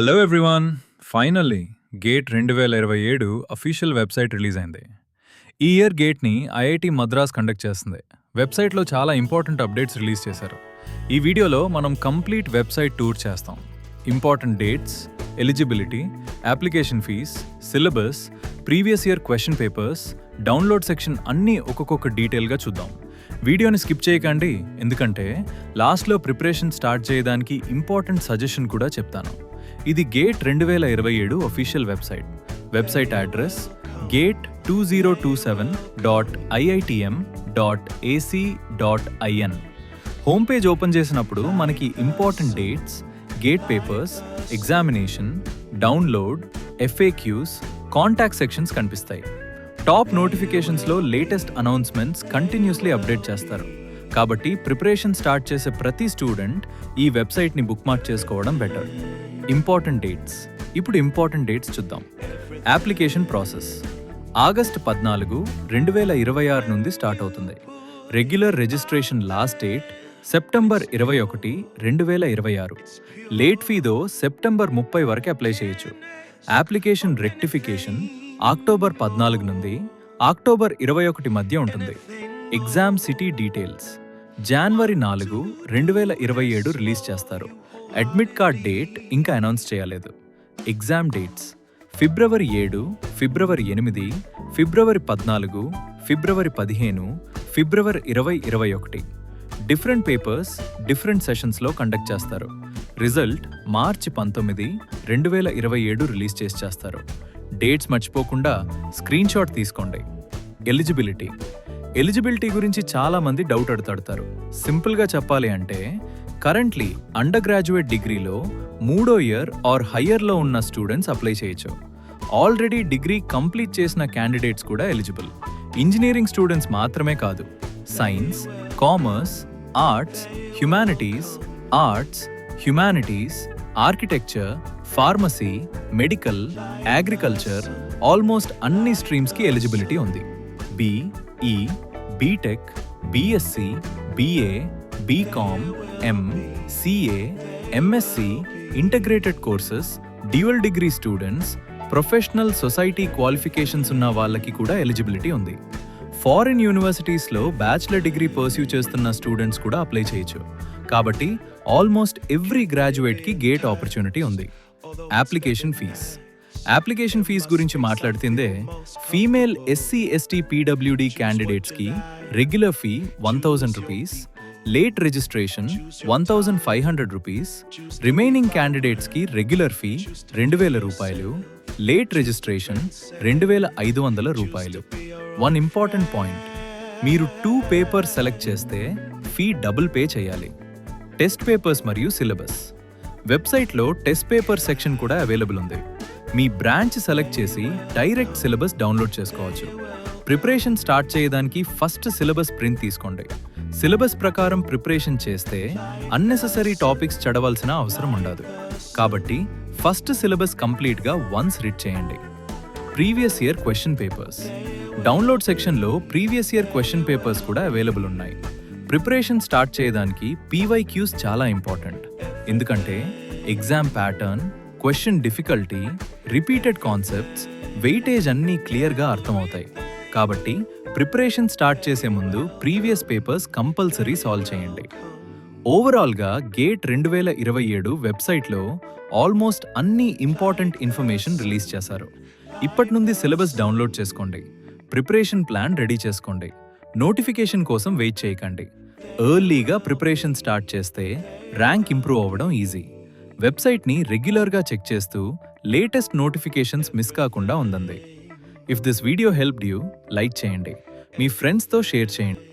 Hello everyone, finally gate 2027 official website release అయింది. ఈ year గేట్ని IIT Madras conduct చేస్తుంది. వెబ్సైట్లో చాలా ఇంపార్టెంట్ అప్డేట్స్ రిలీజ్ చేశారు. ఈ వీడియోలో మనం కంప్లీట్ వెబ్సైట్ టూర్ చేస్తాం. Important dates, eligibility, application fees, syllabus, previous year question papers, download section అన్నీ ఒక్కొక్క డీటెయిల్గా చూద్దాం. వీడియోని స్కిప్ చేయకండి, ఎందుకంటే లాస్ట్లో ప్రిపరేషన్ స్టార్ట్ చేయడానికి ఇంపార్టెంట్ సజెషన్ కూడా చెప్తాను. ఇది GATE 2027 official website. Website address gate2027.iitm.ac.in. Home page open చేసినప్పుడు మనకి important dates, GATE papers, examination, download, FAQs, contact sections కనిపిస్తాయి. టాప్ నోటిఫికేషన్స్లో లేటెస్ట్ అనౌన్స్మెంట్స్ కంటిన్యూస్లీ అప్డేట్ చేస్తారు. కాబట్టి ప్రిపరేషన్ స్టార్ట్ చేసే ప్రతి స్టూడెంట్ ఈ వెబ్సైట్ని బుక్మార్క్ చేసుకోవడం బెటర్. Important dates. ఇప్పుడు ఇంపార్టెంట్ డేట్స్ చూద్దాం. అప్లికేషన్ ప్రాసెస్ ఆగస్టు 14, 2026 నుండి స్టార్ట్ అవుతుంది. Regular registration last date September 21, 2026. Late ఫీతో సెప్టెంబర్ 30 వరకు అప్లై చేయొచ్చు. అప్లికేషన్ రెక్టిఫికేషన్ అక్టోబర్ 14 నుండి అక్టోబర్ 21 మధ్య ఉంటుంది. ఎగ్జామ్ సిటీ డీటెయిల్స్ జనవరి 4, 2027 రిలీజ్ చేస్తారు. అడ్మిట్ కార్డ్ డేట్ ఇంకా అనౌన్స్ చేయలేదు. ఎగ్జామ్ డేట్స్ ఫిబ్రవరి 7, ఫిబ్రవరి 8, ఫిబ్రవరి 14, ఫిబ్రవరి 15, ఫిబ్రవరి 2021. డిఫరెంట్ పేపర్స్ డిఫరెంట్ సెషన్స్లో కండక్ట్ చేస్తారు. రిజల్ట్ మార్చి 19, 2027 రిలీజ్ చేస్తారు. డేట్స్ మర్చిపోకుండా స్క్రీన్ షాట్ తీసుకోండి. ఎలిజిబిలిటీ గురించి చాలా మంది డౌట్ అడుగుతారు. సింపుల్గా చెప్పాలి అంటే కరెంట్లీ అండర్ గ్రాడ్యుయేట్ డిగ్రీలో 3వ ఇయర్ ఆర్ హయ్యర్లో ఉన్న స్టూడెంట్స్ అప్లై చేయొచ్చు. ఆల్రెడీ డిగ్రీ కంప్లీట్ చేసిన క్యాండిడేట్స్ కూడా ఎలిజిబుల్. ఇంజనీరింగ్ స్టూడెంట్స్ మాత్రమే కాదు, science, commerce, arts, humanities, architecture, pharmacy, medical, agriculture, almost అన్ని స్ట్రీమ్స్కి ఎలిజిబిలిటీ ఉంది. BE, BTech, BSc, BA, BCom, CA, MSc, integrated courses, dual degree students, professional society qualifications ఉన్న వాళ్ళకి కూడా ఎలిజిబిలిటీ ఉంది. ఫారిన్ యూనివర్సిటీస్లో బ్యాచిలర్ డిగ్రీ పర్స్యూ చేస్తున్న స్టూడెంట్స్ కూడా అప్లై చేయొచ్చు. కాబట్టి ఆల్మోస్ట్ ఎవ్రీ గ్రాడ్యుయేట్కి గేట్ ఆపర్చునిటీ ఉంది. అప్లికేషన్ ఫీజ్ గురించి మాట్లాడుతుందే ఫీమేల్ SC, ST, PWD క్యాండిడేట్స్కి regular fee 1000 rupees, late registration 1500 rupees, remaining క్యాండిడేట్స్కి రెగ్యులర్ ఫీ 2000 రూపాయలు, లేట్ రిజిస్ట్రేషన్ 2500 రూపాయలు. వన్ ఇంపార్టెంట్ పాయింట్, మీరు 2 పేపర్స్ సెలెక్ట్ చేస్తే ఫీ డబుల్ పే చేయాలి. టెస్ట్ పేపర్స్ మరియు సిలబస్ వెబ్సైట్లో టెస్ట్ పేపర్ సెక్షన్ కూడా అవైలబుల్ ఉంది. మీ బ్రాంచ్ సెలెక్ట్ చేసి డైరెక్ట్ సిలబస్ డౌన్లోడ్ చేసుకోవచ్చు. ప్రిపరేషన్ స్టార్ట్ చేయడానికి ఫస్ట్ సిలబస్ ప్రింట్ తీసుకోండి. సిలబస్ ప్రకారం ప్రిపరేషన్ చేస్తే అన్నెసెసరీ టాపిక్స్ చదవాల్సిన అవసరం ఉండదు. కాబట్టి ఫస్ట్ సిలబస్ కంప్లీట్గా వన్స్ రీడ్ చేయండి. Previous year question papers download సెక్షన్లో ప్రీవియస్ ఇయర్ క్వశ్చన్ పేపర్స్ కూడా అవైలబుల్ ఉన్నాయి. ప్రిపరేషన్ స్టార్ట్ చేయడానికి PYQs చాలా ఇంపార్టెంట్. ఎందుకంటే exam pattern, question difficulty, repeated concepts, weightage అన్నీ క్లియర్గా అర్థమవుతాయి. కాబట్టి ప్రిపరేషన్ స్టార్ట్ చేసే ముందు ప్రీవియస్ పేపర్స్ కంపల్సరీ సాల్వ్ చేయండి. ఓవరాల్గా గేట్ 2027 వెబ్సైట్లో ఆల్మోస్ట్ అన్ని ఇంపార్టెంట్ ఇన్ఫర్మేషన్ రిలీజ్ చేశారు. ఇప్పటి నుండి సిలబస్ డౌన్లోడ్ చేసుకోండి, ప్రిపరేషన్ ప్లాన్ రెడీ చేసుకోండి. నోటిఫికేషన్ కోసం వెయిట్ చేయకండి. ఎర్లీగా ప్రిపరేషన్ స్టార్ట్ చేస్తే ర్యాంక్ ఇంప్రూవ్ అవ్వడం ఈజీ. వెబ్సైట్ని రెగ్యులర్గా చెక్ చేస్తూ లేటెస్ట్ నోటిఫికేషన్స్ మిస్ కాకుండా ఉండండి. If this video helped you, like చేయండి, మీ ఫ్రెండ్స్తో షేర్ చేయండి.